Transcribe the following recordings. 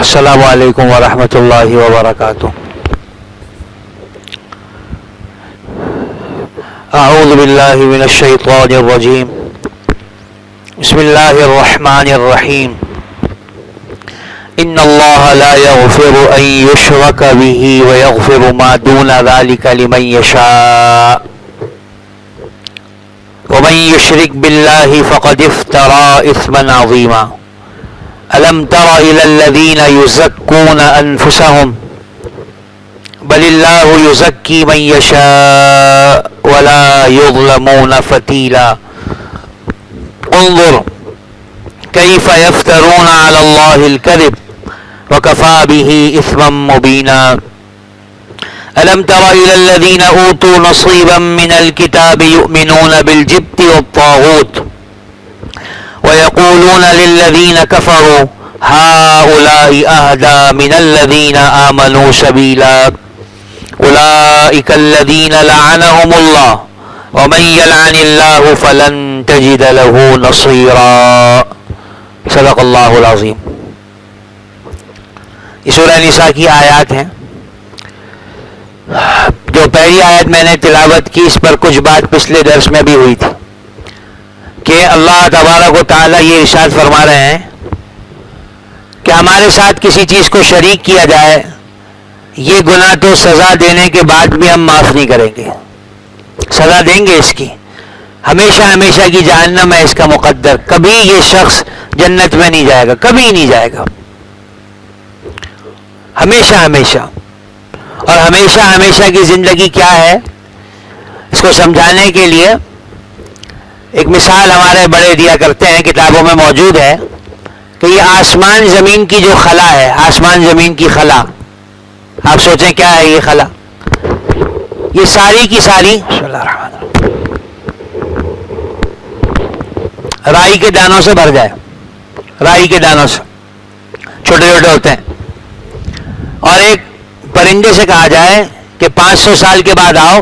السلام علیکم ورحمۃ اللہ وبرکاتہ. اعوذ باللہ من الشیطان الرجیم. بسم اللہ الرحمن الرحیم. ان اللہ لا یغفر ان یشرک به ویغفر ما دون ذلک لمن یشاء ومن یشرک باللہ فقد افترى اثما عظیما. ألم تر إلى الذين يزكون أنفسهم بل الله يزكي من يشاء ولا يظلمون فتيلا. انظر كيف يفترون على الله الكذب وكفى به إثما مبينا. ألم تر إلى الذين أوتوا نصيبا من الكتاب يؤمنون بالجبت والطاغوت ويقولون للذين كفروا هؤلاء أهدى من الذين آمنوا سبيلا. أولئك الذين لعنهم الله ومن يلعن الله فلن تجد له نصيرا. صدق اللہ العظیم. یہ سورہ نساء کی آیات ہیں. جو پہلی آیت میں نے تلاوت کی اس پر کچھ بات پچھلے درس میں بھی ہوئی تھی کہ اللہ تبارک و تعالیٰ یہ ارشاد فرما رہے ہیں کہ ہمارے ساتھ کسی چیز کو شریک کیا جائے یہ گناہ تو سزا دینے کے بعد بھی ہم معاف نہیں کریں گے. سزا دیں گے اس کی، ہمیشہ ہمیشہ کی جہنم ہے اس کا مقدر. کبھی یہ شخص جنت میں نہیں جائے گا، کبھی نہیں جائے گا، ہمیشہ ہمیشہ. اور ہمیشہ ہمیشہ کی زندگی کیا ہے اس کو سمجھانے کے لیے ایک مثال ہمارے بڑے دیا کرتے ہیں، کتابوں میں موجود ہے کہ یہ آسمان زمین کی جو خلا ہے، آسمان زمین کی خلا، آپ سوچیں کیا ہے یہ خلا؟ یہ ساری کی ساری رائی کے دانوں سے بھر جائے. رائی کے دانوں سے چھوٹے چھوٹے ہوتے ہیں. اور ایک پرندے سے کہا جائے کہ 500 سال کے بعد آؤ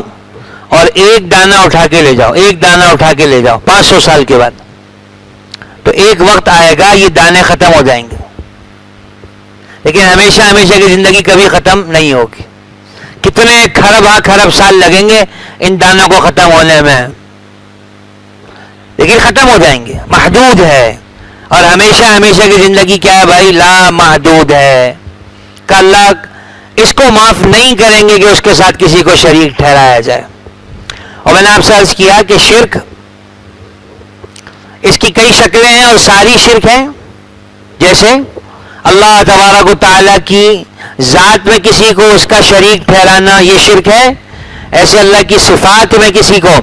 اور ایک دانہ اٹھا کے لے جاؤ، ایک دانہ اٹھا کے لے جاؤ 500 سال کے بعد. تو ایک وقت آئے گا یہ دانے ختم ہو جائیں گے، لیکن ہمیشہ ہمیشہ کی زندگی کبھی ختم نہیں ہوگی. کتنے کھرب سال لگیں گے ان دانوں کو ختم ہونے میں، لیکن ختم ہو جائیں گے. محدود ہے. اور ہمیشہ ہمیشہ کی زندگی کیا ہے بھائی؟ لا محدود ہے. کہ اللہ اس کو معاف نہیں کریں گے کہ اس کے ساتھ کسی کو شریک ٹھہرایا جائے. اور میں نے آپ سے عرض کیا کہ شرک اس کی کئی شکلیں ہیں اور ساری شرک ہیں. جیسے اللہ تبارک و تعالیٰ کی ذات میں کسی کو اس کا شریک ٹھہرانا یہ شرک ہے. ایسے اللہ کی صفات میں کسی کو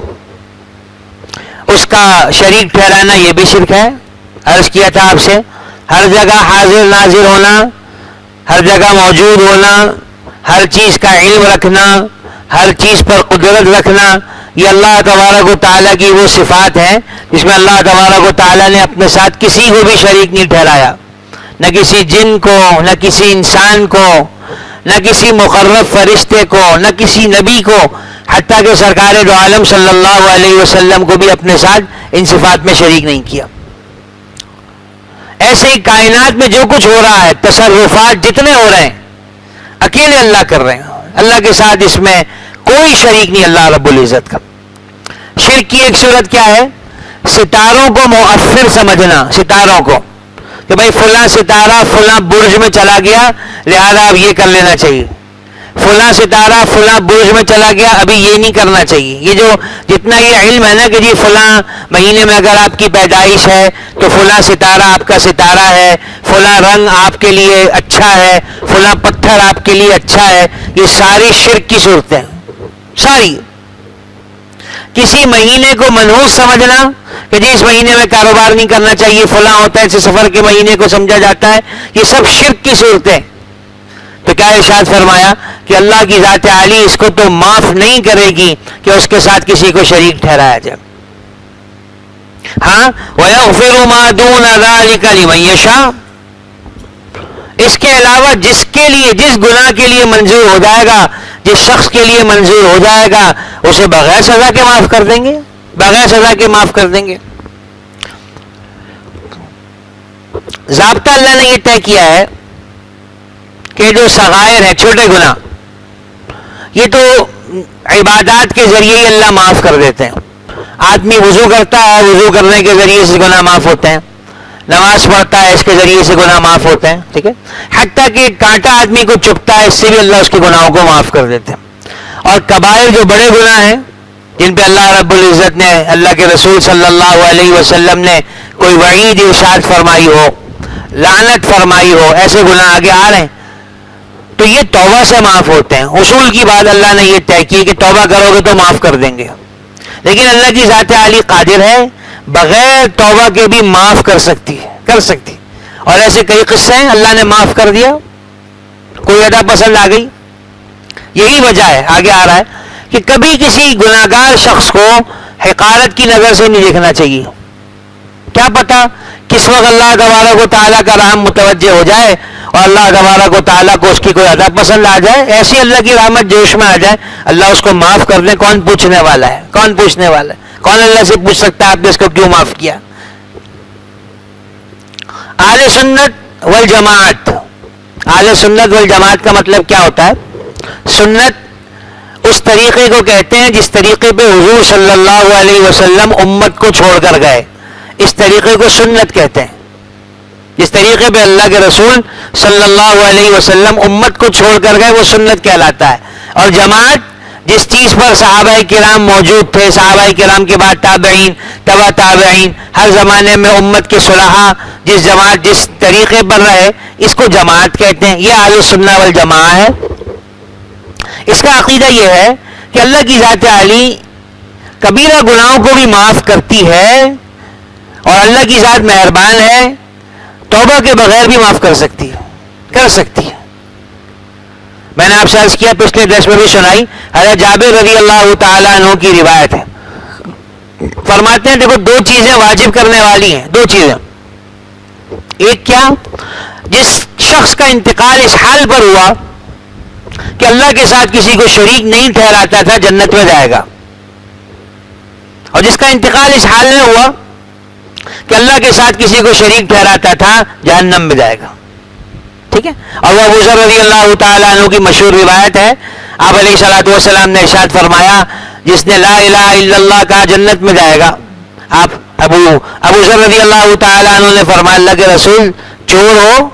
اس کا شریک ٹھہرانا یہ بھی شرک ہے. عرض کیا تھا آپ سے ہر جگہ حاضر ناظر ہونا، ہر جگہ موجود ہونا، ہر چیز کا علم رکھنا، ہر چیز پر قدرت رکھنا، یہ اللہ تبارک و تعالیٰ کی وہ صفات ہیں جس میں اللہ تبارک و تعالیٰ نے اپنے ساتھ کسی کو بھی شریک نہیں ٹھہرایا. نہ کسی جن کو، نہ کسی انسان کو، نہ کسی مقرب فرشتے کو، نہ کسی نبی کو، حتیٰ کہ سرکار دو عالم صلی اللہ علیہ وسلم کو بھی اپنے ساتھ ان صفات میں شریک نہیں کیا. ایسے ہی کائنات میں جو کچھ ہو رہا ہے، تصرفات جتنے ہو رہے ہیں اکیلے اللہ کر رہے ہیں. اللہ کے ساتھ اس میں کوئی شریک نہیں اللہ رب العزت کا. شرک کی ایک صورت کیا ہے؟ ستاروں کو مؤثر سمجھنا. ستاروں کو کہ بھائی فلاں ستارہ فلاں برج میں چلا گیا لہذا اب یہ کر لینا چاہیے، فلاں ستارہ فلاں برج میں چلا گیا ابھی یہ نہیں کرنا چاہیے. یہ جو جتنا یہ علم ہے نا کہ جی فلاں مہینے میں اگر آپ کی پیدائش ہے تو فلاں ستارہ آپ کا ستارہ ہے، فلاں رنگ آپ کے لیے اچھا ہے، فلاں پتھر آپ کے لیے اچھا ہے، یہ ساری شرک کی صورتیں ساری. کسی مہینے کو منحوس سمجھنا کہ جی اس مہینے میں کاروبار نہیں کرنا چاہیے، فلاں ہوتا ہے، اسے سفر کے مہینے کو سمجھا جاتا ہے، یہ سب شرک کی صورتیں. تو کیا ارشاد فرمایا کہ اللہ کی ذات عالی اس کو تو معاف نہیں کرے گی کہ اس کے ساتھ کسی کو شریک ٹھہرایا جائے. ہاں وَيَغْفِرُ مَا دُونَ ذَلِكَ لِمَن يَشَاءُ. اس کے علاوہ جس کے لیے، جس گناہ کے لیے منظور ہو جائے گا، جس شخص کے لیے منظور ہو جائے گا اسے بغیر سزا کے معاف کر دیں گے، بغیر سزا کے معاف کر دیں گے. ضابطہ اللہ نے یہ طے کیا ہے کہ جو صغائر ہیں، چھوٹے گناہ، یہ تو عبادات کے ذریعے ہی اللہ معاف کر دیتے ہیں. آدمی وضو کرتا ہے، وضو کرنے کے ذریعے سے گناہ معاف ہوتے ہیں. نماز پڑھتا ہے، اس کے ذریعے سے گناہ معاف ہوتے ہیں. ٹھیک ہے، حتیٰ کہ کانٹا آدمی کو چبھتا ہے، اس سے بھی اللہ اس کے گناہوں کو معاف کر دیتے ہیں. اور کبائر جو بڑے گناہ ہیں جن پہ اللہ رب العزت نے، اللہ کے رسول صلی اللہ علیہ وسلم نے کوئی وعید ارشاد فرمائی ہو، لعنت فرمائی ہو، ایسے گناہ آگے آ رہے ہیں، تو یہ توبہ سے معاف ہوتے ہیں. اصول کی بات اللہ نے یہ طے کی کہ توبہ کرو گے تو معاف کر دیں گے. لیکن اللہ کی ذات عالی قادر ہے، بغیر توبہ کے بھی معاف کر سکتی ہے. اور ایسے کئی قصے ہیں اللہ نے معاف کر دیا. کوئی ادا پسند آ گئی. یہی وجہ ہے، آگے آ رہا ہے کہ کبھی کسی گناہگار شخص کو حقارت کی نظر سے نہیں دیکھنا چاہیے. کیا پتا کس وقت اللہ تبارک و تعالیٰ کا رحم متوجہ ہو جائے اور اللہ تبارک و تعالیٰ کو اس کی کوئی ادا پسند آ جائے، ایسی اللہ کی رحمت جوش میں آ جائے، اللہ اس کو معاف کر دے. کون پوچھنے والا ہے؟ کون اللہ سے پوچھ سکتا ہے آپ نے اس کو کیوں معاف کیا؟ اہل سنت والجماعت. اہل سنت والجماعت کا مطلب کیا ہوتا ہے؟ سنت اس طریقے کو کہتے ہیں جس طریقے پہ حضور صلی اللہ علیہ وسلم امت کو چھوڑ کر گئے، اس طریقے کو سنت کہتے ہیں. جس طریقے پہ اللہ کے رسول صلی اللہ علیہ وسلم امت کو چھوڑ کر گئے وہ سنت کہلاتا ہے. اور جماعت جس چیز پر صحابہ کرام موجود تھے، صحابہ کرام کے بعد تابعین، تبع تابعین، ہر زمانے میں امت کے صلحاء جس طریقے پر رہے، اس کو جماعت کہتے ہیں. یہ اہل سنت والجماعت ہے. اس کا عقیدہ یہ ہے کہ اللہ کی ذات عالی کبیرہ گناہوں کو بھی معاف کرتی ہے اور اللہ کی ذات مہربان ہے، توبہ کے بغیر بھی معاف کر سکتی ہے. میں نے آپ سے عرض کیا، پچھلے درس میں بھی سنائی، حضرت جابر رضی اللہ تعالیٰ عنہ کی روایت ہے. فرماتے ہیں دیکھو دو چیزیں واجب کرنے والی ہیں، دو چیزیں. ایک کیا؟ جس شخص کا انتقال اس حال پر ہوا کہ اللہ کے ساتھ کسی کو شریک نہیں ٹھہراتا تھا، جنت میں جائے گا. اور جس کا انتقال اس حال میں ہوا کہ اللہ کے ساتھ کسی کو شریک ٹھہراتا تھا، جہنم میں جائے گا. ٹھیک ہے. اور وہ ابو ذر رضی اللہ تعالیٰ عنہ کی مشہور روایت ہے، آپ علیہ الصلوۃ والسلام نے ارشاد فرمایا جس نے لا الہ الا اللہ کہا جنت میں جائے گا. آپ ابو ذر رضی اللہ تعالیٰ عنہ نے فرمایا اللہ کے رسول چور ہو،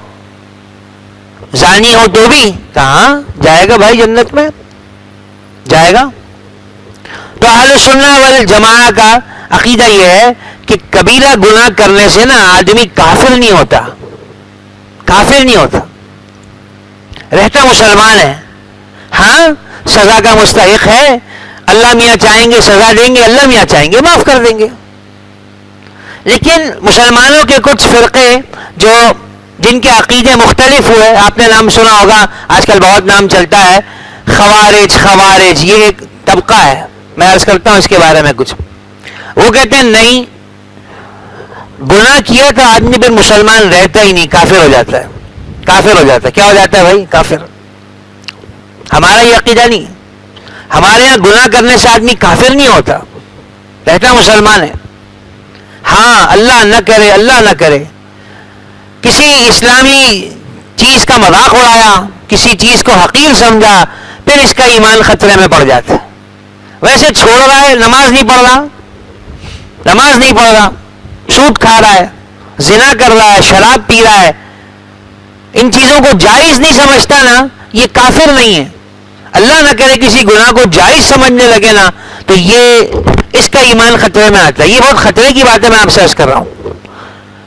زانی ہو تو بھی؟ کہاں جائے گا بھائی، جنت میں جائے گا. تو اہل سنت والجماعت کا عقیدہ یہ ہے کہ کبیرہ گناہ کرنے سے نا آدمی کافر نہیں ہوتا، رہتا مسلمان ہے. ہاں سزا کا مستحق ہے، اللہ میاں چاہیں گے سزا دیں گے، اللہ میاں چاہیں گے معاف کر دیں گے. لیکن مسلمانوں کے کچھ فرقے جن کے عقیدے مختلف ہوئے، آپ نے نام سنا ہوگا، آج کل بہت نام چلتا ہے، خوارج، یہ ایک طبقہ ہے. میں عرض کرتا ہوں اس کے بارے میں کچھ. وہ کہتے ہیں نہیں، گناہ کیا تو آدمی پھر مسلمان رہتا ہی نہیں، کافر ہو جاتا ہے. کیا ہو جاتا ہے بھائی؟ کافر. ہمارا یہ عقیدہ نہیں. ہمارے یہاں گناہ کرنے سے آدمی کافر نہیں ہوتا، رہتا مسلمان ہے. ہاں اللہ نہ کرے کسی اسلامی چیز کا مذاق اڑایا، کسی چیز کو حقیر سمجھا، پھر اس کا ایمان خطرے میں پڑ جاتا ہے. ویسے چھوڑ رہا ہے، نماز نہیں پڑھ رہا، سود کھا رہا ہے، زنا کر رہا ہے، شراب پی رہا ہے، ان چیزوں کو جائز نہیں سمجھتا نا، یہ کافر نہیں ہے. اللہ نہ کرے کسی گناہ کو جائز سمجھنے لگے نا تو یہ اس کا ایمان خطرے میں آتا ہے. یہ بہت خطرے کی بات ہے، میں آپ سے عرض کر رہا ہوں.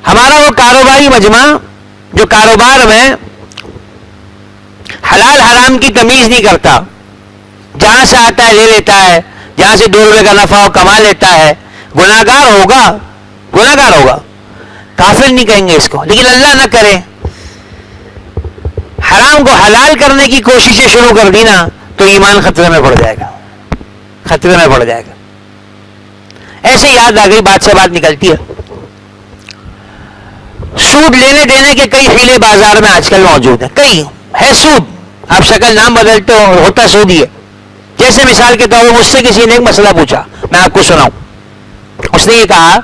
ہمارا وہ کاروباری مجمع جو کاروبار میں حلال حرام کی تمیز نہیں کرتا، جہاں سے آتا ہے لے لیتا ہے، جہاں سے 2 روپے کا نفع ہو کما لیتا ہے، گناہگار ہوگا، کافر نہیں کہیں گے اس کو. لیکن اللہ نہ کرے حرام کو حلال کرنے کی کوششیں شروع کر دی نا تو ایمان خطرے میں پڑ جائے گا. ایسے یاد آ گئی، بات سے بات نکلتی ہے. سود لینے دینے کے کئی حیلے بازار میں آج کل موجود ہیں. کئی ہے سود، آپ شکل نام بدلتے ہو، ہوتا سود ہی ہے. جیسے مثال کے طور پر مجھ سے کسی نے ایک مسئلہ پوچھا، میں آپ کو سناؤں. اس نے یہ کہا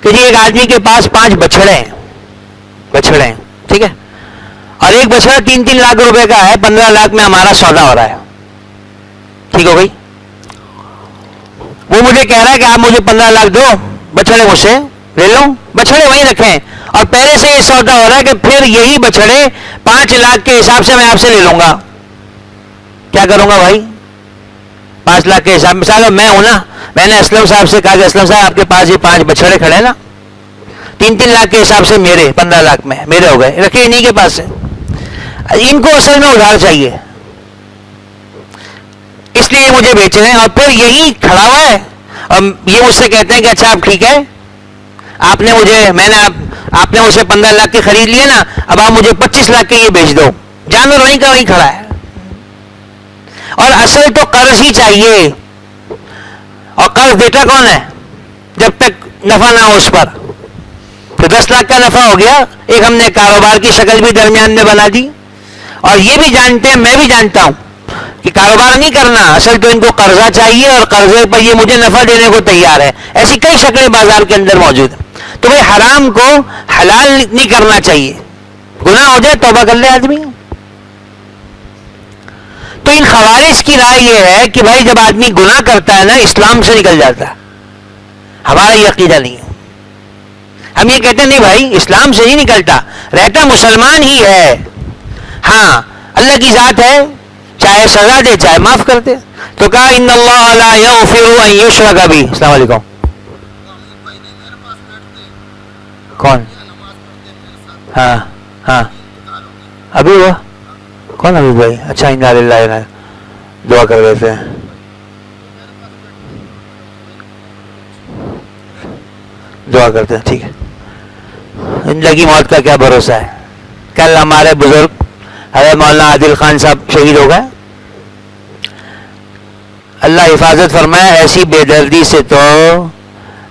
کہ جی ایک آدمی کے پاس 5 بچھڑے ہیں، ٹھیک ہے، اور ایک بچڑا 3-3 لاکھ روپے کا ہے, 15 لاکھ میں ہمارا سودا ہو رہا ہے, ٹھیک ہو گئی. وہ مجھے کہہ رہا ہے کہ آپ مجھے 15 لاکھ دو, بچڑے مجھ سے لے لو, بچڑے وہیں رکھیں, اور پہلے سے یہ سودا ہو رہا ہے کہ پھر یہی بچڑے 5 لاکھ کے حساب سے میں آپ سے لے لوں گا. کیا کروں گا بھائی؟ 5 لاکھ کے حساب, مثال میں ہوں نا, میں نے اسلم صاحب سے کہا کہ اسلم صاحب آپ کے پاس یہ 5 بچڑے کھڑے ہیں نا, 3-3 لاکھ کے حساب سے میرے 15 لاکھ میں میرے ہو گئے, رکھے انہیں کے پاس سے, ان کو اصل میں ادھار چاہیے, اس لیے مجھے بیچ رہے ہیں. اور پھر یہی کھڑا ہوا ہے اور یہ مجھ سے کہتے ہیں کہ اچھا آپ ٹھیک ہے, آپ نے مجھ سے 15 لاکھ کے خرید لیے نا, اب آپ مجھے 25 لاکھ کے یہ بیچ دو. جانور وہیں کا وہیں کھڑا ہے, اور اصل تو قرض ہی چاہیے, اور قرض دیتا کون ہے جب تک نفع نہ ہو اس پر. تو 10 لاکھ کا نفع ہو گیا, ایک ہم نے کاروبار کی شکل بھی درمیان میں بنا دی, اور یہ بھی جانتے ہیں, میں بھی جانتا ہوں کہ کاروبار نہیں کرنا, اصل تو ان کو قرضہ چاہیے اور قرضے پر یہ مجھے نفع دینے کو تیار ہے. ایسی کئی شکلیں بازار کے اندر موجود ہیں. تو بھائی حرام کو حلال نہیں کرنا چاہیے, گناہ ہو جائے توبہ کر لے آدمی. تو ان خوارج کی رائے یہ ہے کہ بھائی جب آدمی گناہ کرتا ہے نا, اسلام سے نکل جاتا ہے. ہمارا یہ عقیدہ نہیں ہے, ہم یہ کہتے ہیں نہیں بھائی اسلام سے نہیں نکلتا, رہتا مسلمان ہی ہے. ہاں اللہ کی ذات ہے, چاہے سزا دے چاہے معاف کر دے. تو کہا ان اللہ لا یغفر ان یشرک بہ. السلام علیکم. کون؟ ہاں ہاں ابھی وہ کون ابھی بھائی؟ اچھا انا للہ, دعا کر دیتے ہیں. دعا کرتے ہیں, ٹھیک ہے. زندگی موت کا کیا بھروسہ ہے. کل ہمارے بزرگ حضرت مولانا عادل خان صاحب شہید ہو گئے, اللہ حفاظت فرمائے. ایسی بے دردی سے تو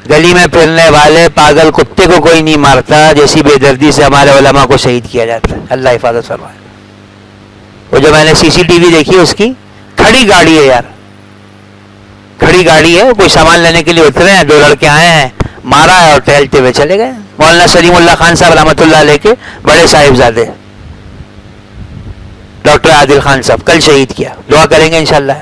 گلی میں پھرنے والے پاگل کتے کو کوئی نہیں مارتا جیسی بے دردی سے ہمارے علماء کو شہید کیا جاتا ہے. اللہ حفاظت فرمائے. وہ جو میں نے CCTV دیکھی اس کی, کھڑی گاڑی ہے یار, کھڑی گاڑی ہے, کوئی سامان لینے کے لیے اترے ہیں, 2 لڑکے آئے ہیں, مارا ہے اور ٹہلتے ہوئے چلے گئے. مولانا سلیم اللہ خان صاحب رحمۃ اللہ علیہ کے بڑے صاحبزادے ڈاکٹر عادل خان صاحب کل شہید کیا. دعا کریں گے انشاءاللہ.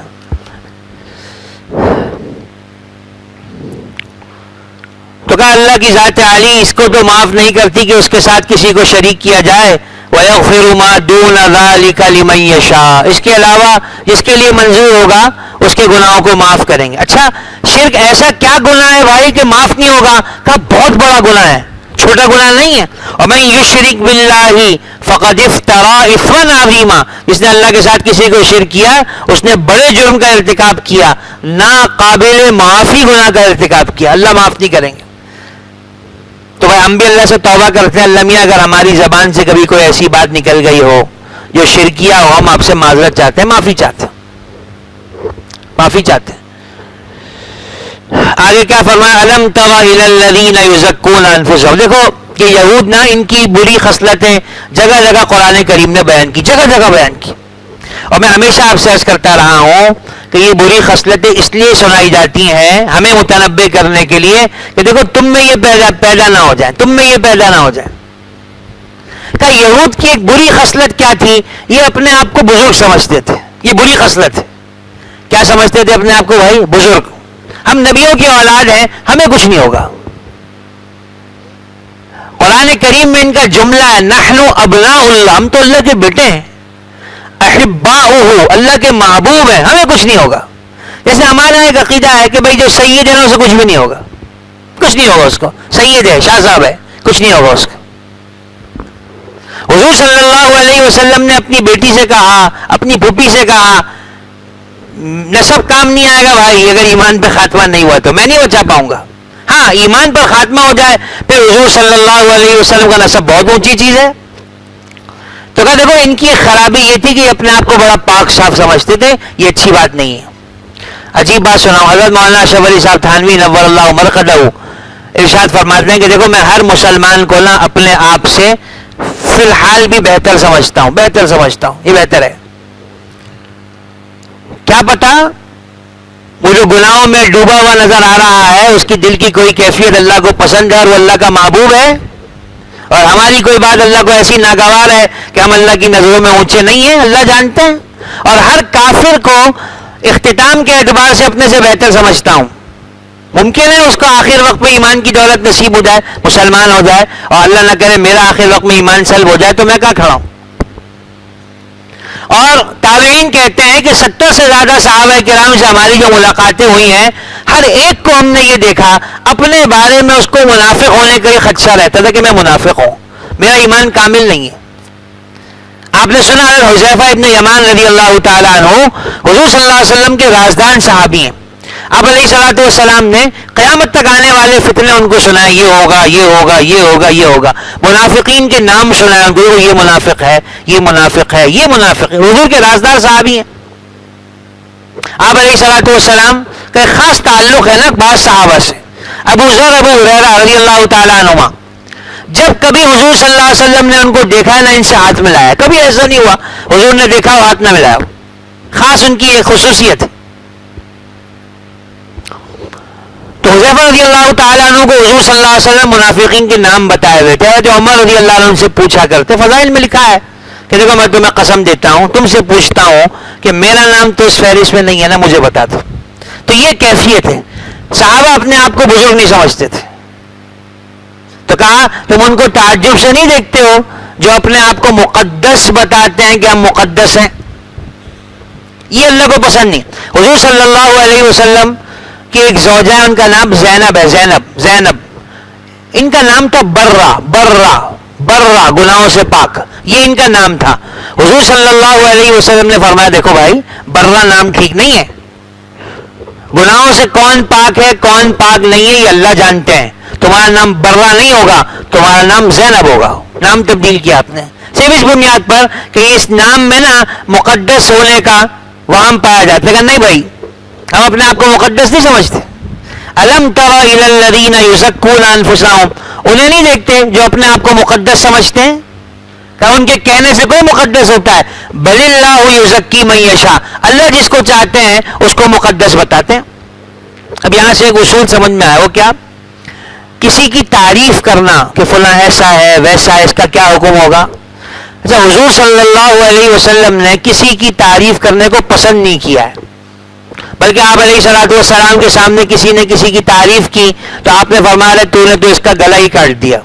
تو کہا اللہ کی ذات عالی اس کو تو معاف نہیں کرتی کہ اس کے ساتھ کسی کو شریک کیا جائے. وَيَغْفِرُ مَا دُونَ ذَلِكَ لِمَن يَشَاءُ, اس کے علاوہ جس کے لیے منظور ہوگا اس کے گناہوں کو معاف کریں گے. اچھا شرک ایسا کیا گناہ ہے بھائی کہ معاف نہیں ہوگا؟ کہا بہت بڑا گناہ ہے, چھوٹا گناہ نہیں ہے. وَمَن يُشْرِكْ بِاللَّهِ فَقَدِ افْتَرَىٰ إِثْمًا عَظِيمًا, جس نے اللہ کے ساتھ کسی کو شرک کیا اس نے بڑے جرم کا ارتکاب کیا, ناقابل معافی گناہ کا ارتکاب کیا. اللہ معاف نہیں کریں گے. تو بھائی ہم بھی اللہ سے توبہ کرتے ہیں, اللہ میاں اگر ہماری زبان سے کبھی کوئی ایسی بات نکل گئی ہو جو شرکیہ ہو, ہم آپ سے معذرت چاہتے ہیں, معافی چاہتے ہیں, معافی چاہتے ہیں. آگے کیا فرمایا؟ الم تر الی الذین یزکون انفسہم. دیکھو کہ یہود نا, ان کی بری خصلتیں جگہ جگہ قرآن کریم نے بیان کی, جگہ جگہ بیان کی. اور میں ہمیشہ آپ سے عرض کرتا رہا ہوں کہ یہ بری خصلتیں اس لیے سنائی جاتی ہیں ہمیں متنبہ کرنے کے لیے کہ دیکھو تم میں یہ پیدا نہ ہو جائے, تم میں یہ پیدا نہ ہو جائے. کہ یہود کی ایک بری خصلت کیا تھی؟ یہ اپنے آپ کو بزرگ سمجھتے تھے. یہ بری خصلت ہے. کیا سمجھتے تھے اپنے آپ کو؟ بھائی بزرگ, ہم نبیوں کی اولاد ہیں, ہمیں کچھ نہیں ہوگا. قرآن کریم میں ان کا جملہ ہے نحن ابناء اللہ, ہم تو اللہ کے بیٹے ہیں. احباؤہ, اللہ کے محبوب ہیں, ہمیں کچھ نہیں ہوگا. جیسے ہمارا ایک عقیدہ ہے کہ بھائی جو سید ہے نا اسے کچھ بھی نہیں ہوگا, کچھ نہیں ہوگا اس کو. سید ہے, شاہ صاحب ہے, کچھ نہیں ہوگا اس کو. حضور صلی اللہ علیہ وسلم نے اپنی بیٹی سے کہا, اپنی پھوپھی سے کہا, نسب کام نہیں آئے گا بھائی اگر ایمان پہ خاتمہ نہیں ہوا تو, میں نہیں بچا پاؤں گا. ہاں ایمان پر خاتمہ ہو جائے پھر حضور صلی اللہ علیہ وسلم کا نسب بہت اونچی چیز ہے. تو کہا دیکھو ان کی خرابی یہ تھی کہ اپنے آپ کو بڑا پاک صاف سمجھتے تھے, یہ اچھی بات نہیں ہے. عجیب بات سناؤں, حضرت مولانا اشرف علی صاحب تھانوی نور اللہ مرقدہ ارشاد فرماتے ہیں کہ دیکھو میں ہر مسلمان کو نا اپنے آپ سے فی الحال بھی بہتر سمجھتا ہوں, بہتر سمجھتا ہوں, یہ بہتر ہے. کیا پتا وہ جو گناہوں میں ڈوبا ہوا نظر آ رہا ہے اس کی دل کی کوئی کیفیت اللہ کو پسند ہے اور وہ اللہ کا محبوب ہے, اور ہماری کوئی بات اللہ کو ایسی ناگوار ہے کہ ہم اللہ کی نظروں میں اونچے نہیں ہیں؟ اللہ جانتے ہیں. اور ہر کافر کو اختتام کے اعتبار سے اپنے سے بہتر سمجھتا ہوں. ممکن ہے اس کو آخر وقت میں ایمان کی دولت نصیب ہو جائے، مسلمان ہو جائے، اور اللہ نہ کرے میرا آخر وقت میں ایمان سلب ہو جائے تو میں کہاں کھڑا ہوں. اور تابعین کہتے ہیں کہ 70 سے زیادہ صحابہ کرام سے ہماری جو ملاقاتیں ہوئی ہیں، ہر ایک کو ہم نے یہ دیکھا اپنے بارے میں اس کو منافق ہونے کا یہ خدشہ رہتا تھا کہ میں منافق ہوں، میرا ایمان کامل نہیں ہے. آپ نے سنا ہے حذیفہ ابن یمان رضی اللہ تعالیٰ عنہ حضور صلی اللہ علیہ وسلم کے رازدان صحابی ہیں. آپ علیہ الصلوۃ والسلام نے قیامت تک آنے والے فتنے ان کو سنائے، یہ ہوگا یہ ہوگا یہ ہوگا یہ ہوگا. منافقین کے نام سنائے ان کو، یہ منافق ہے یہ منافق ہے یہ منافق ہے. حضور کے رازدار صحابی ہیں. آپ علیہ الصلوۃ والسلام کا ایک خاص تعلق ہے نا بعض صحابہ سے. ابو ذر ابو ہریرہ رضی اللہ تعالیٰ عنہما جب کبھی حضور صلی اللہ علیہ وسلم نے ان کو دیکھا نہ ان سے ہاتھ ملایا، کبھی ایسا نہیں ہوا حضور نے دیکھا اور ہاتھ نہ ملایا. خاص ان کی ایک خصوصیت ہے. تو حذیفہ رضی اللہ تعالیٰ عنہ کو حضور صلی اللہ علیہ وسلم منافقین کے نام بتائے ہوئے تھے. جو عمر رضی اللہ عنہ سے پوچھا کرتے، فضائل میں لکھا ہے کہ دیکھو میں تمہیں قسم دیتا ہوں، تم سے پوچھتا ہوں کہ میرا نام تو اس فہرست میں نہیں ہے نا، مجھے بتا دو. تو یہ کیفیت ہے. صحابہ اپنے آپ کو بزرگ نہیں سمجھتے تھے. تو کہا تم ان کو تعجب سے نہیں دیکھتے ہو جو اپنے آپ کو مقدس بتاتے ہیں کہ ہم مقدس ہیں؟ یہ اللہ کو پسند نہیں. حضور صلی اللہ علیہ وسلم کی ایک زوجہ ہے، ان کا نام زینب ہے. زینب ان کا نام تھا برہ. برہ گناہوں سے پاک، یہ ان کا نام تھا. حضور صلی اللہ علیہ وسلم نے فرمایا دیکھو بھائی برہ نام ٹھیک نہیں ہے. گناہوں سے کون پاک ہے کون پاک نہیں ہے یہ اللہ جانتے ہیں. تمہارا نام برہ نہیں ہوگا، تمہارا نام زینب ہوگا. نام تبدیل کیا آپ نے صرف اس بنیاد پر کہ اس نام میں نا مقدس ہونے کا وہاں پایا جاتا ہے. لیکن نہیں بھائی، ہم اپنے آپ کو مقدس نہیں سمجھتے. الم تر الی الذین یزکون انفسهم، انہیں نہیں دیکھتے جو اپنے آپ کو مقدس سمجھتے ہیں کہ ان کے کہنے سے کوئی مقدس ہوتا ہے. بل اللہ یزکی من یشاء، اللہ جس کو چاہتے ہیں اس کو مقدس بتاتے ہیں. اب یہاں سے ایک اصول سمجھ میں آیا، وہ کیا؟ کسی کی تعریف کرنا کہ فلاں ایسا ہے ویسا ہے، اس کا کیا حکم ہوگا؟ اچھا، حضور صلی اللہ علیہ وسلم نے کسی کی تعریف کرنے کو پسند نہیں کیا ہے، بلکہ آپ علیہ الصلوۃ والسلام کے سامنے کسی نے کسی کی تعریف کی تو آپ نے فرمایا تو نے تو اس کا گلا ہی کاٹ دیا.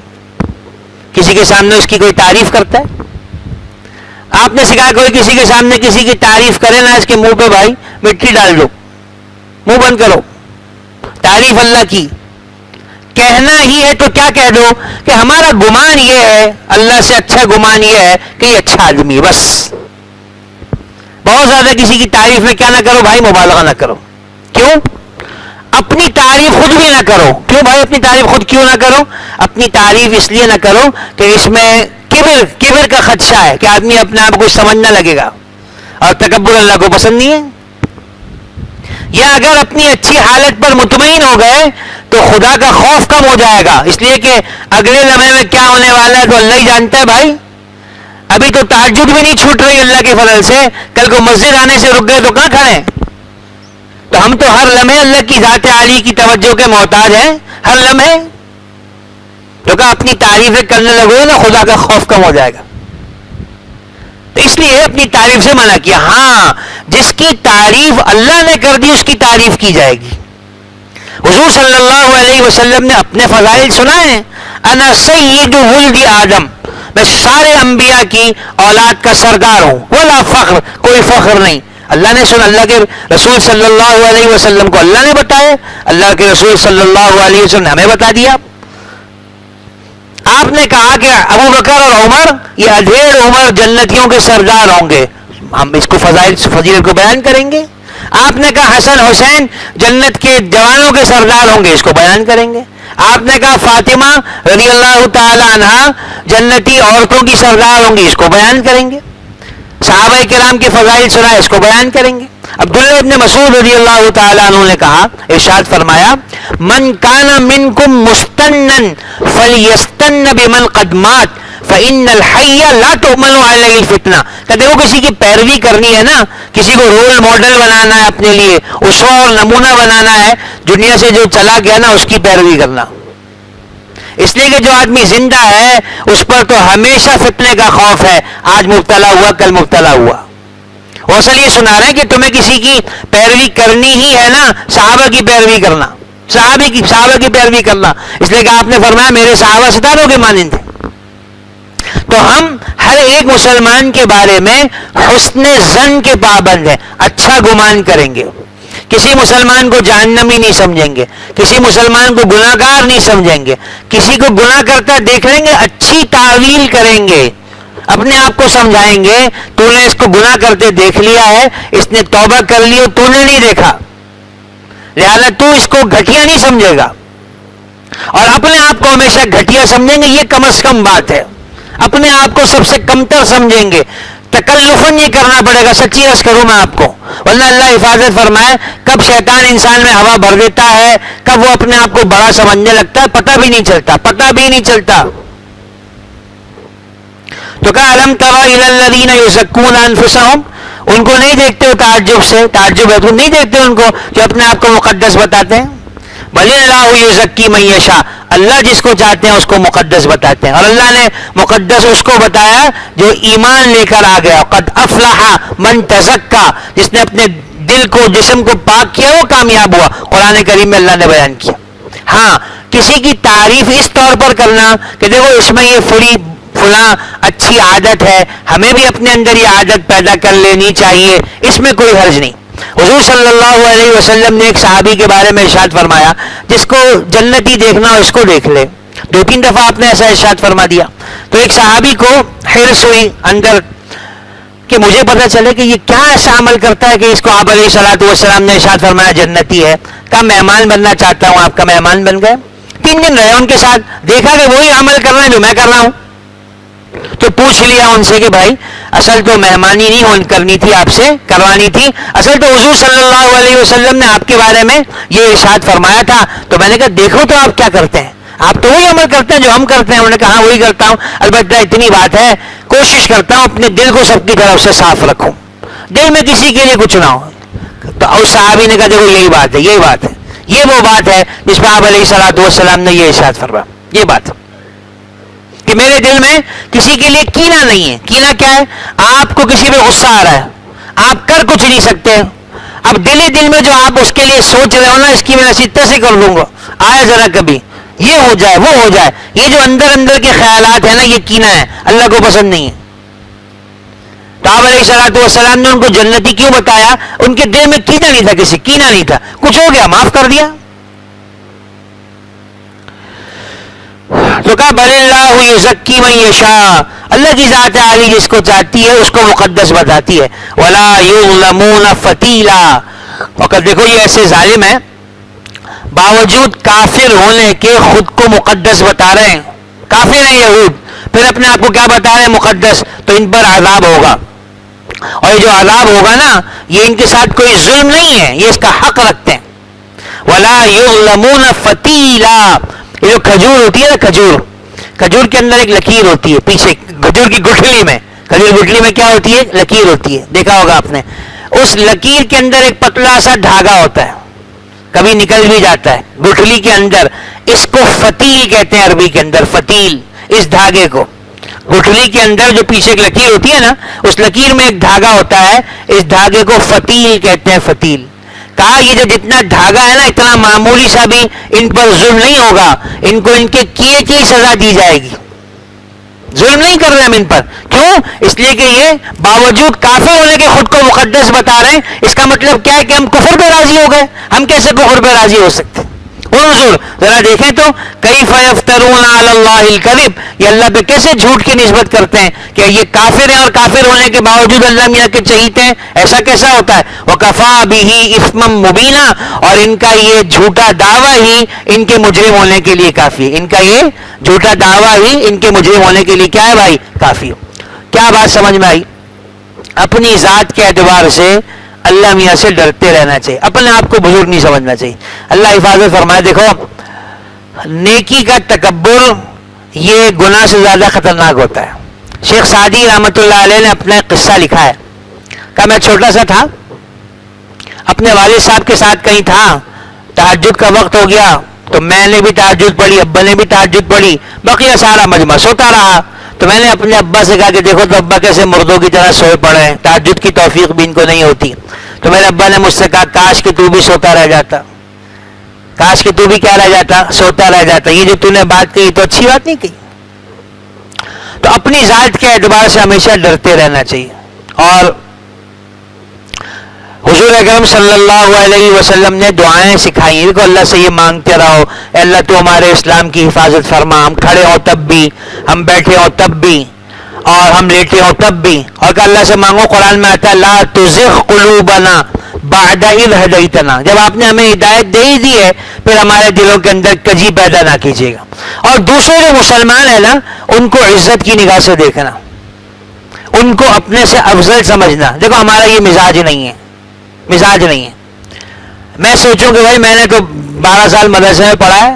کسی کے سامنے اس کی کوئی تعریف کرتا ہے؟ آپ نے سکھایا کوئی کسی کے سامنے کسی کی تعریف کرے نا، اس کے منہ پہ بھائی مٹی ڈال دو، منہ بند کرو. تعریف اللہ کی کہنا ہی ہے تو کیا کہہ دو کہ ہمارا گمان یہ ہے، اللہ سے اچھا گمان یہ ہے کہ یہ اچھا آدمی ہے. بس بہت زیادہ کسی کی تعریف میں کیا نہ کرو بھائی، مبالغہ نہ کرو. کیوں؟ اپنی تعریف خود بھی نہ کرو. کیوں بھائی اپنی تعریف خود کیوں نہ کرو؟ اپنی تعریف اس لیے نہ کرو کہ اس میں کبر کا خدشہ ہے کہ آدمی اپنے آپ کو سمجھنا لگے گا، اور تکبر اللہ کو پسند نہیں ہے. یا اگر اپنی اچھی حالت پر مطمئن ہو گئے تو خدا کا خوف کم ہو جائے گا، اس لیے کہ اگلے لمحے میں کیا ہونے والا ہے تو اللہ ہی جانتا ہے. بھائی ابھی تو تہجد بھی نہیں چھوٹ رہی اللہ کے فضل سے، کل کو مسجد آنے سے رک گئے تو کہاں کھڑے ہیں؟ تو ہم تو ہر لمحے اللہ کی ذات عالی کی توجہ کے محتاج ہیں، ہر لمحے. تو کہ اپنی تعریفیں کرنے لگو نا خدا کا خوف کم ہو جائے گا. تو اس لیے اپنی تعریف سے منع کیا. ہاں جس کی تعریف اللہ نے کر دی اس کی تعریف کی جائے گی. حضور صلی اللہ علیہ وسلم نے اپنے فضائل سنائے ہیں. انا سید ولد آدم، میں سارے انبیاء کی اولاد کا سردار ہوں. ولا فخر، کوئی فخر نہیں. اللہ نے سنا، اللہ کے رسول صلی اللہ علیہ وسلم کو اللہ نے بتایا، اللہ کے رسول صلی اللہ علیہ وسلم نے ہمیں بتا دیا. آپ نے کہا کہ ابو بکر اور عمر یہ ادھیڑ عمر جنتیوں کے سردار ہوں گے، ہم اس کو فضیلت کو بیان کریں گے. آپ نے کہا حسن حسین جنت کے جوانوں کے سردار ہوں گے، اس کو بیان کریں گے. آپ نے کہا فاطمہ رضی اللہ تعالی عنہا جنتی عورتوں کی سردار ہوں گی، اس کو بیان کریں گے. صحابہ کرام کے فضائل سنا، اس کو بیان کریں گے. عبداللہ ابن مسعود رضی اللہ تعالیٰ عنہ نے کہا، ارشاد فرمایا من کان منکم مستنن فلیستن بمن قد مات فإن الحی لا تؤمن علیہ الفتنہ. کہ دیکھو کسی کی پیروی کرنی ہے نا، کسی کو رول ماڈل بنانا ہے، اپنے لیے اسوہ اور نمونہ بنانا ہے، دنیا سے جو چلا گیا نا اس کی پیروی کرنا. اس لیے کہ جو آدمی زندہ ہے اس پر تو ہمیشہ فتنے کا خوف ہے، آج مبتلا ہوا کل مبتلا ہوا. وہ اصل یہ سنا رہے ہیں کہ تمہیں کسی کی پیروی کرنی ہی ہے نا، صحابہ کی پیروی کرنا، صحابہ کی پیروی کرنا. اس لیے کہ آپ نے فرمایا میرے صحابہ ستاروں کے مانند تھے. تو ہم ہر ایک مسلمان کے بارے میں حسن ظن کے پابند ہیں، اچھا گمان کریں گے. کسی مسلمان کو جہنمی نہیں سمجھیں گے، کسی مسلمان کو گناہ گار نہیں سمجھیں گے. کسی کو گناہ کرتا دیکھ لیں گے اچھی تعویل کریں گے، اپنے آپ کو سمجھائیں گے تو نے اس کو گناہ کرتے دیکھ لیا ہے، اس نے توبہ کر لی تو نے نہیں دیکھا، لہذا تو اس کو گھٹیا نہیں سمجھے گا. اور اپنے آپ کو ہمیشہ گھٹیا سمجھیں گے، یہ کم از کم بات ہے. اپنے آپ کو سب سے کمتر سمجھیں گے، تکلفاً یہ کرنا پڑے گا. سچی عرض کروں میں آپ کو، ورنہ اللہ حفاظت فرمائے کب شیطان انسان میں ہوا بھر دیتا ہے، کب وہ اپنے آپ کو بڑا سمجھنے لگتا ہے، پتہ بھی نہیں چلتا. تو کہا الم تر الی الذین یزکون انفسہم، ان کو نہیں دیکھتے ہو تعجب ہے تو نہیں دیکھتے ان کو جو اپنے آپ کو مقدس بتاتے ہیں. بل اللہ یزکی من یشاء، اللہ جس کو چاہتے ہیں اس کو مقدس بتاتے ہیں. اور اللہ نے مقدس اس کو بتایا جو ایمان لے کر آ گیا. قد افلح من تزکا، جس نے اپنے دل کو جسم کو پاک کیا وہ کامیاب ہوا. قرآن کریم میں اللہ نے بیان کیا. ہاں کسی کی تعریف اس طور پر کرنا کہ دیکھو اس میں یہ فلاں اچھی عادت ہے، ہمیں بھی اپنے اندر یہ عادت پیدا کر لینی چاہیے، اس میں کوئی حرج نہیں. حضور صلی اللہ علیہ وسلم نے ایک صحابی کے بارے میں ارشاد فرمایا جس کو جنتی دیکھنا ہو اس کو دیکھ لے. 2-3 دفعہ آپ نے ایسا ارشاد فرما دیا. تو ایک صحابی کو حرص ہوئی اندر کہ مجھے پتہ چلے کہ یہ کیا ایسا عمل کرتا ہے کہ اس کو آپ علیہ الصلوۃ والسلام نے ارشاد فرمایا جنتی ہے. کہا مہمان بننا چاہتا ہوں. آپ کا مہمان بن گئے. 3 دن رہے ان کے ساتھ، دیکھا کہ وہی عمل کر رہے ہیں جو میں کر رہا ہوں. تو پوچھ لیا ان سے کہ بھائی اصل تو مہمانی نہیں کرنی تھی، آپ سے کروانی تھی، اصل تو حضور صلی اللہ علیہ وسلم نے آپ کے بارے میں یہ ارشاد فرمایا تھا. تو میں نے کہا دیکھو تو آپ کیا کرتے ہیں، آپ تو وہی عمل کرتے ہیں جو ہم کرتے ہیں. انہوں نے کہا ہاں وہی کرتا ہوں، البتہ اتنی بات ہے کوشش کرتا ہوں اپنے دل کو سب کی طرف سے صاف رکھوں، دل میں کسی کے لیے کچھ نہ ہو. تو اس صحابی نے کہا دیکھو یہی بات ہے، یہ وہ بات ہے جس پہ آپ علیہ الصلوۃ والسلام نے یہ ارشاد فرمایا. یہ بات کہ میرے دل میں کسی کے لیے کینہ نہیں ہے. کینہ کیا ہے؟ آپ کو کسی پہ غصہ آ رہا ہے، آپ کر کچھ نہیں سکتے. اب دل میں جو آپ اس کے لیے سوچ رہے ہو نا اس کی میں نصیحت سے کر دوں گا، آئے ذرا کبھی یہ ہو جائے وہ ہو جائے، یہ جو اندر کے خیالات ہیں نا یہ کینہ ہے، اللہ کو پسند نہیں ہے. تو آپ علیہ الصلوۃ والسلام نے ان کو جنتی کیوں بتایا؟ ان کے دل میں کینہ نہیں تھا، کینہ نہیں تھا، کچھ ہو گیا معاف کر دیا. تو کہا بل اللہ یزکی من یشاء، اللہ کی ذات عالی جس کو چاہتی ہے اس کو مقدس بتاتی ہے. ولا یظلمون فتیلا. اور دیکھو یہ ایسے ظالم ہیں باوجود کافر ہونے کے خود کو مقدس بتا رہے ہیں. کافر ہیں یہود، پھر اپنے آپ کو کیا بتا رہے ہیں؟ مقدس. تو ان پر عذاب ہوگا، اور یہ جو عذاب ہوگا نا یہ ان کے ساتھ کوئی ظلم نہیں ہے، یہ اس کا حق رکھتے ہیں. ولا یظلمون فتیلا. یہ جو کھجور ہوتی ہے نا، کھجور کے اندر ایک لکیر ہوتی ہے پیچھے، کھجور کی گٹھلی میں کیا ہوتی ہے؟ لکیر ہوتی ہے، دیکھا ہوگا آپ نے. اس لکیر کے اندر ایک پتلا سا دھاگا ہوتا ہے، کبھی نکل بھی جاتا ہے گٹھلی کے اندر. اس کو فتیل کہتے ہیں عربی کے اندر، فتیل. اس دھاگے کو گٹھلی کے اندر جو پیچھے ایک لکیر ہوتی ہے نا اس لکیر میں ایک دھاگا ہوتا ہے، اس دھاگے کو فتیل کہتے ہیں، فتیل. کہا یہ جو جتنا دھاگا ہے نا اتنا معمولی سا بھی ان پر ظلم نہیں ہوگا، ان کو ان کے کیے کی سزا دی جائے گی. ظلم نہیں کر رہے ہم ان پر. کیوں؟ اس لیے کہ یہ باوجود کافر ہونے کے خود کو مقدس بتا رہے ہیں. اس کا مطلب کیا ہے کہ ہم کفر پہ راضی ہو گئے. ہم کیسے کفر پہ راضی ہو سکتے؟ انظر، ذرا دیکھیں تو کیف یفترون علی اللہ الکذب، یہ اللہ پہ کیسے جھوٹ کی نسبت کرتے ہیں کہ یہ کافر ہیں اور کافر ہونے کے باوجود اللہ میاں کے چہیتے ہیں. ایسا کیسا ہوتا ہے؟ وکفا بہ اثما مبینا، اور ان کا یہ جھوٹا دعویٰ ہی ان کے مجرم ہونے کے لیے کافی ہے. ان کا یہ جھوٹا دعویٰ ہی ان کے مجرم ہونے کے لیے کیا ہے بھائی؟ کافی. کیا بات سمجھ میں آئی؟ اپنی ذات کے اعتبار سے اللہ میاں سے ڈرتے رہنا چاہیے، اپنے آپ کو بزرگ نہیں سمجھنا چاہیے. اللہ حفاظت فرمائے. دیکھو نیکی کا تکبر یہ گناہ سے زیادہ خطرناک ہوتا ہے. شیخ سعدی رحمۃ اللہ علیہ نے اپنا ایک قصہ لکھا ہے. کہا میں چھوٹا سا تھا، اپنے والد صاحب کے ساتھ کہیں تھا، تہجد کا وقت ہو گیا، تو میں نے بھی تہجد پڑھی, ابا نے بھی تہجد پڑھی, بقیہ سارا مجمع سوتا رہا. تو میں نے اپنے ابا سے کہا کہ دیکھو تو ابا کیسے مردوں کی طرح سوئے پڑے ہیں, تہجد کی توفیق بھی ان کو نہیں ہوتی. تو میرے ابا نے مجھ سے کہا کاش کہ تو بھی سوتا رہ جاتا, کاش کہ تو بھی کیا رہ جاتا, سوتا رہ جاتا. یہ جو تو نے بات کہی تو اچھی بات نہیں کہی. تو اپنی ذات کے اعتبار سے ہمیشہ ڈرتے رہنا چاہیے. اور حضور اکرم صلی اللہ علیہ وسلم نے دعائیں سکھائی. دیکھو اللہ سے یہ مانگتے رہو, اے اللہ تو ہمارے اسلام کی حفاظت فرما, ہم کھڑے ہوں تب بھی, ہم بیٹھے ہوں تب بھی, اور ہم لیٹے ہوں تب بھی. اور کہ اللہ سے مانگو, قرآن میں آتا ہے لا تزغ قلوبنا بعد اذ ہدیتنا, جب آپ نے ہمیں ہدایت دے ہی دی ہے پھر ہمارے دلوں کے اندر کجی پیدا نہ کیجیے گا. اور دوسرے جو مسلمان ہیں نا ان کو عزت کی نگاہ سے دیکھنا, ان کو اپنے سے افضل سمجھنا. دیکھو ہمارا یہ مزاج نہیں ہے, مزاج نہیں ہے. میں سوچوں کہ بھائی میں نے تو 12 سال مدرسے میں پڑھا ہے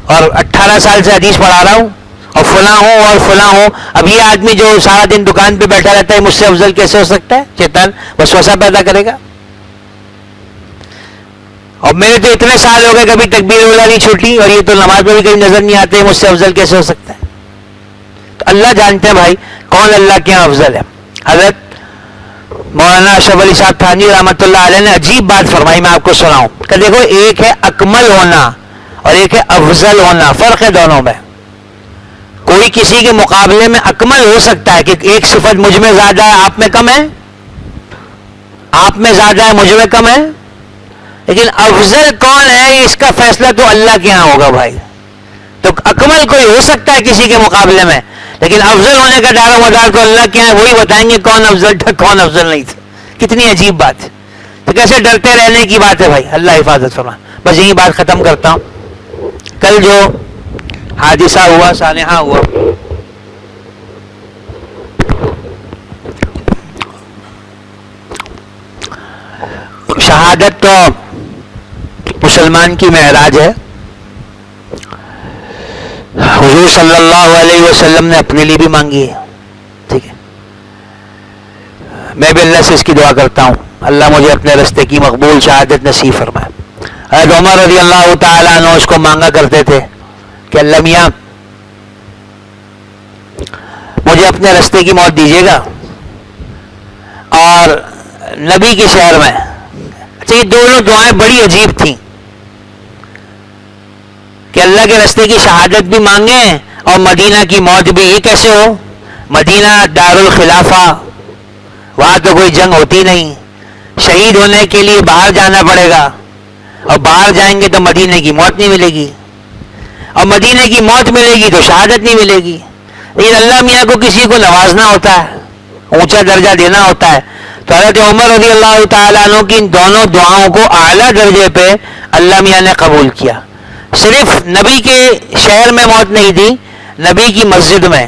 اور 18 سال سے حدیث پڑھا رہا ہوں اور فلاں ہوں اور فلاں ہوں, اب یہ آدمی جو سارا دن دکان پہ بیٹھا رہتا ہے مجھ سے افضل کیسے ہو سکتا ہے؟ شیطان وسوسہ پیدا کرے گا. اور میرے تو اتنے سال ہو گئے کبھی تکبیر اولا نہیں چھوٹی, اور یہ تو نماز میں بھی کہیں نظر نہیں آتے, مجھ سے افضل کیسے ہو سکتا ہے؟ تو اللہ جانتے ہیں بھائی کون اللہ کے یہاں افضل ہے. حضرت مولانا اشرف علی صاحب تھانوی رحمۃ اللہ علیہ نے عجیب بات فرمائی, میں آپ کو سناؤں کہ دیکھو ایک ہے اکمل ہونا اور ایک ہے افضل ہونا, فرق ہے دونوں میں. کوئی کسی کے مقابلے میں اکمل ہو سکتا ہے کہ ایک صفت مجھ میں زیادہ ہے آپ میں کم ہے, آپ میں زیادہ ہے مجھ میں کم ہے, لیکن افضل کون ہے اس کا فیصلہ تو اللہ کے یہاں ہوگا بھائی. تو اکمل کوئی ہو سکتا ہے کسی کے مقابلے میں, لیکن افضل ہونے کا دار و مدار تو اللہ کے یہاں, وہی بتائیں گے کون افضل تھا کون افضل نہیں تھا. کتنی عجیب بات ہے. تو کیسے ڈرتے رہنے کی بات ہے بھائی, اللہ حفاظت فرما. بس یہی بات ختم کرتا ہوں. کل جو حادثہ ہوا, سانحہ ہوا, شہادت تو مسلمان کی معراج ہے. حضور صلی اللہ علیہ وسلم نے اپنے لیے بھی مانگی ہے, ٹھیک ہے. میں بھی اللہ سے اس کی دعا کرتا ہوں اللہ مجھے اپنے راستے کی مقبول شہادت نصیب فرمائے. حضرت عمر رضی اللہ تعالیٰ عنہ اس کو مانگا کرتے تھے کہ اللہ میاں مجھے اپنے راستے کی موت دیجیے گا اور نبی کے شہر میں. اچھا یہ دونوں دعائیں بڑی عجیب تھیں کہ اللہ کے راستے کی شہادت بھی مانگیں اور مدینہ کی موت بھی. یہ کیسے ہو؟ مدینہ دار الخلافہ, وہاں تو کوئی جنگ ہوتی نہیں, شہید ہونے کے لیے باہر جانا پڑے گا, اور باہر جائیں گے تو مدینہ کی موت نہیں ملے گی, اور مدینہ کی موت ملے گی تو شہادت نہیں ملے گی. لیکن اللہ میاں کو کسی کو نوازنا ہوتا ہے, اونچا درجہ دینا ہوتا ہے. تو حضرت عمر رضی اللہ تعالیٰ عنہ کی ان دونوں دعاؤں کو اعلیٰ درجے پہ اللہ میاں نے قبول کیا. صرف نبی کے شہر میں موت نہیں دی, نبی کی مسجد میں,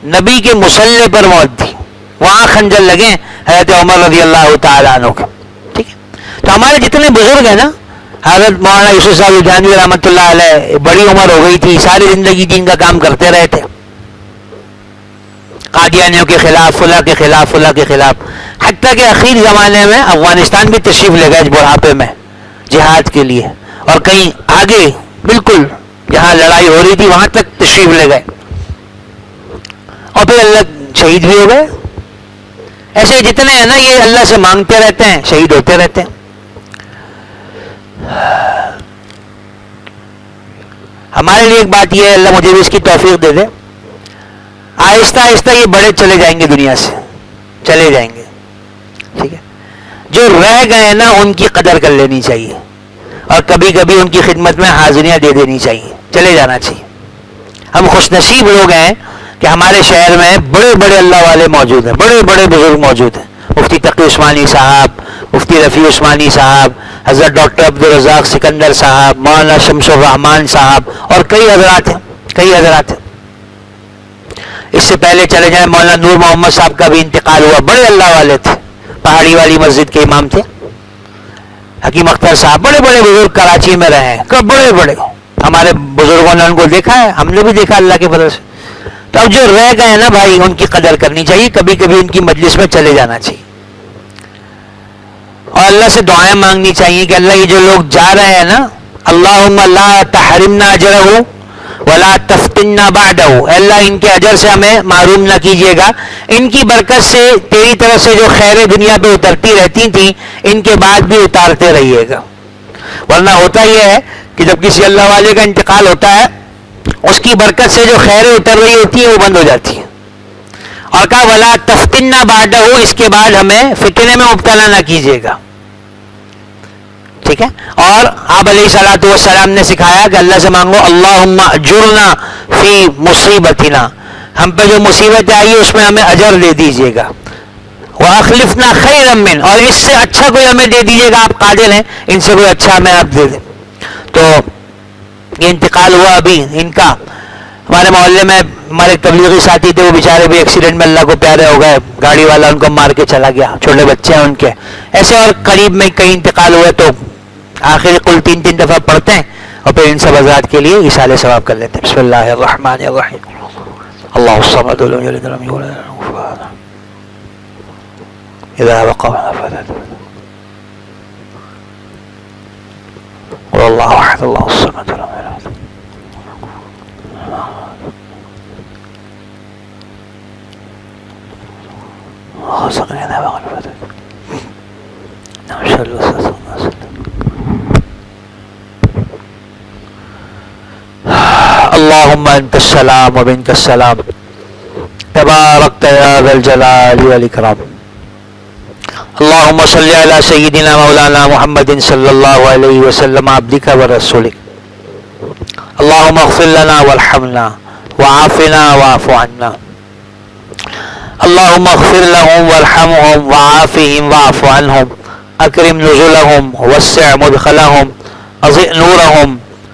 نبی کے مصلی پر موت دی, وہاں خنجر لگے حضرت عمر رضی اللہ تعالیٰ عنہ کا. ٹھیک ہے. تو ہمارے جتنے بزرگ ہیں نا, حضرت مولانا یوسف صاحب جانوی رحمۃ اللہ علیہ, بڑی عمر ہو گئی تھی, ساری زندگی دین کا کام کرتے رہے تھے, قادیانیوں کے خلاف, فلاں کے خلاف, فلاں کے خلاف, حتیٰ کہ آخری زمانے میں افغانستان بھی تشریف لے گئے بڑھاپے میں جہاد کے لیے, اور کہیں آگے بالکل جہاں لڑائی ہو رہی تھی وہاں تک تشریف لے گئے, اور پھر اللہ شہید بھی ہو گئے. ایسے جتنے ہیں نا یہ اللہ سے مانگتے رہتے ہیں, شہید ہوتے رہتے ہیں. ہمارے لیے ایک بات یہ ہے, اللہ مجھے بھی اس کی توفیق دے دے, آہستہ آہستہ یہ بڑے چلے جائیں گے, دنیا سے چلے جائیں گے, ٹھیک ہے. جو رہ گئے ہیں نا ان کی قدر کر لینی چاہیے, اور کبھی کبھی ان کی خدمت میں حاضریاں دے دینی چاہیے, چلے جانا چاہیے. ہم خوش نصیب لوگ ہیں کہ ہمارے شہر میں بڑے بڑے اللہ والے موجود ہیں, بڑے بڑے بزرگ موجود ہیں. مفتی تقی عثمانی صاحب, مفتی رفیع عثمانی صاحب, حضرت ڈاکٹر عبدالرزاق سکندر صاحب, مولانا شمس الرحمان صاحب, اور کئی حضرات ہیں, کئی حضرات ہیں. اس سے پہلے چلے جائیں مولانا نور محمد صاحب کا بھی انتقال ہوا, بڑے اللہ والے تھے, پہاڑی والی مسجد کے امام تھے. حکیم اختر صاحب, بڑے بڑے بزرگ کراچی میں رہے ہیں, بڑے بڑے ہمارے بزرگوں نے ان کو دیکھا ہے, ہم نے بھی دیکھا اللہ کے فضل سے. تو اب جو رہ گئے ہیں نا بھائی ان کی قدر کرنی چاہیے, کبھی کبھی ان کی مجلس میں چلے جانا چاہیے, اور اللہ سے دعائیں مانگنی چاہیے کہ اللہ یہ جو لوگ جا رہے ہیں نا اللہم لا تحرمنا اجرہ ولا تفتنا بعدہ، اے اللہ ان کے اجر سے ہمیں محروم نہ کیجیے گا، ان کی برکت سے تیری طرف سے جو خیر دنیا پہ اترتی رہتی تھیں ان کے بعد بھی اتارتے رہیے گا۔ ورنہ ہوتا یہ ہے کہ جب کسی اللہ والے کا انتقال ہوتا ہے اس کی برکت سے جو خیریں اتر رہی ہوتی ہیں وہ بند ہو جاتی ہیں، اور کہا ولا تفتنا بعدہ، اس کے بعد ہمیں فتنے میں مبتلا نہ کیجیے گا، ٹھیک ہے۔ اور آپ علیہ الصلوۃ والسلام نے سکھایا کہ اللہ سے مانگو اللہم اجرنا فی مصیبتنا، ہم پہ جو مصیبت آئی ہے اس میں ہمیں اجر دے دیجیے گا، واخلفنا خیرا من، اور اس سے اچھا کوئی ہمیں دے دیجیے گا، آپ قادر ہیں ان سے کوئی اچھا ہمیں آپ دے دیں۔ تو یہ انتقال ہوا ابھی ان کا، ہمارے محلے میں ہمارے تبلیغی ساتھی تھے، وہ بیچارے بھی ایکسیڈنٹ میں اللہ کو پیارے ہو گئے، گاڑی والا ان کو مار کے چلا گیا، چھوٹے بچے ہیں ان کے، ایسے اور قریب میں کئی انتقال ہوئے، تو آخر کل 3 دفعہ پڑھتے ہیں اور پھر ان سب حضرات کے لیے ایصال ثواب کر لیتے ہیں۔ بسم اللہ الرحمن الرحیم، اللہ الصمد لم یلد ولم یولد ولم یکن له کفوا احد، اذا وقع فلا قل اللہ احد اللہ الصمد لم یلد اللہم انت السلام و منک السلام تبارکت یا ذا الجلال والاکرام۔ اللہم صلی علی سیدنا مولانا محمد صلی اللہ علیہ وسلم عبدک و رسولک، اللہم اغفر لنا وارحمنا وعافنا واعف عنا، اللہم اغفر لهم وارحمهم وعافهم واعف عنهم، اکرم نزلهم وسع مدخلهم، اضئ نورهم،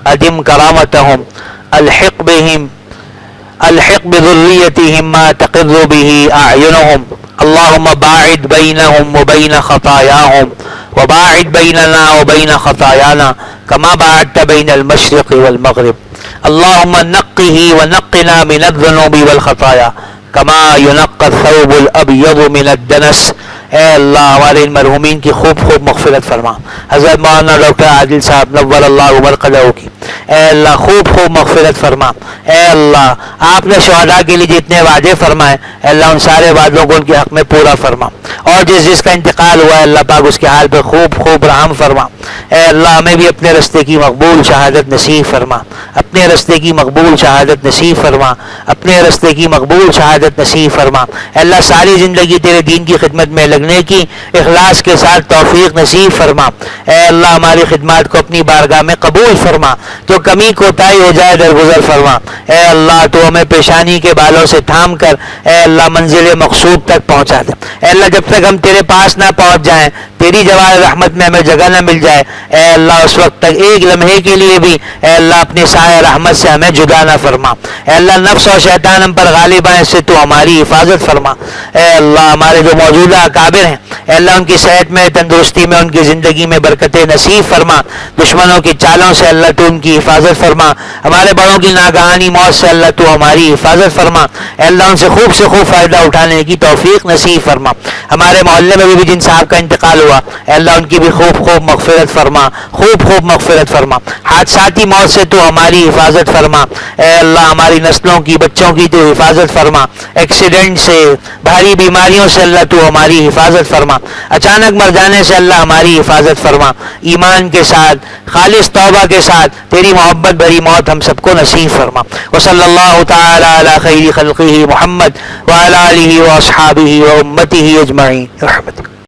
ادم کرامتهم، الحق بذریتهم ما تقر به اعینهم، اللہم باعد بینهم وبین خطایاهم وباعد بیننا وبین خطایانا کما باعدت بین المشرق والمغرب، اللہم نقه ونقنا من الذنوب والخطایا کما ينقى الثوب الابيض من الدنس۔ اے اللہ ہمارے ان مرحومین کی خوب خوب مغفرت فرما، حضرت مولانا ڈاکٹر عادل صاحب نور اللہ مرقدہ کی، اے اللہ خوب خوب مغفرت فرما، اے اللہ آپ نے شہداء کے لیے جتنے وعدے فرمائے اے اللہ ان سارے وعدوں کو ان کے حق میں پورا فرما، اور جس کا انتقال ہوا ہے اللہ پاک اس کے حال پہ خوب خوب رحم فرما، اے اللہ ہمیں بھی اپنے رستے کی مقبول شہادت نصیب فرما، اپنے رستے کی مقبول شہادت نصیب فرما، اپنے رستے کی مقبول شہادت نصیب فرما، اے اللہ ساری زندگی تیرے دین کی خدمت میں لگنے کی اخلاص کے ساتھ توفیق نصیب فرما، اے اللہ ہماری خدمات کو اپنی بارگاہ میں قبول فرما، جو کمی کوتاہی ہو جائے درگزر فرما، اے اللہ تو ہمیں پیشانی کے بالوں سے تھام کر اے اللہ منزل مقصود تک پہنچا دے، اے اللہ جب تک ہم تیرے پاس نہ پہنچ جائیں، تیری جوار رحمت میں ہمیں جگہ نہ مل جائے، اے اللہ اس وقت تک ایک لمحے کے لیے بھی اے اللہ اپنے سایہ رحمت سے ہمیں جدا نہ فرما، اے اللہ نفس اور شیطان ہم پر غالب ہیں، اس سے تو ہماری حفاظت فرما، اے اللہ ہمارے جو موجودہ اکابر ہیں اے اللہ ان کی صحت میں تندرستی میں ان کی زندگی میں برکت نصیب فرما، دشمنوں کی چالوں سے اللہ تو ان کی حفاظت فرما، ہمارے بڑوں کی ناگہانی موت سے اللہ تو ہماری حفاظت فرما، اے اللہ ان سے خوب فائدہ اٹھانے کی توفیق نصیب فرما، ہمارے محلے میں بھی جن صاحب کا انتقال ہوا اے اللہ ان کی بھی خوب مغفرت فرما، خوب مغفرت فرما، حادثاتی موت سے تو ہماری حفاظت فرما، اے اللہ ہماری نسلوں کی بچوں کی تو حفاظت فرما، ایکسیڈنٹ سے بھاری بیماریوں سے اللہ تو ہماری حفاظت فرما، اچانک مر جانے سے اللہ ہماری حفاظت فرما، ایمان کے ساتھ خالص توبہ کے ساتھ تیری محبت بھری موت ہم سب کو نصیب فرما، وصلی اللہ تعالی علی خیر خلقہ محمد وعلی آلہ واصحابہ وامتہ اجمعین برحمتک۔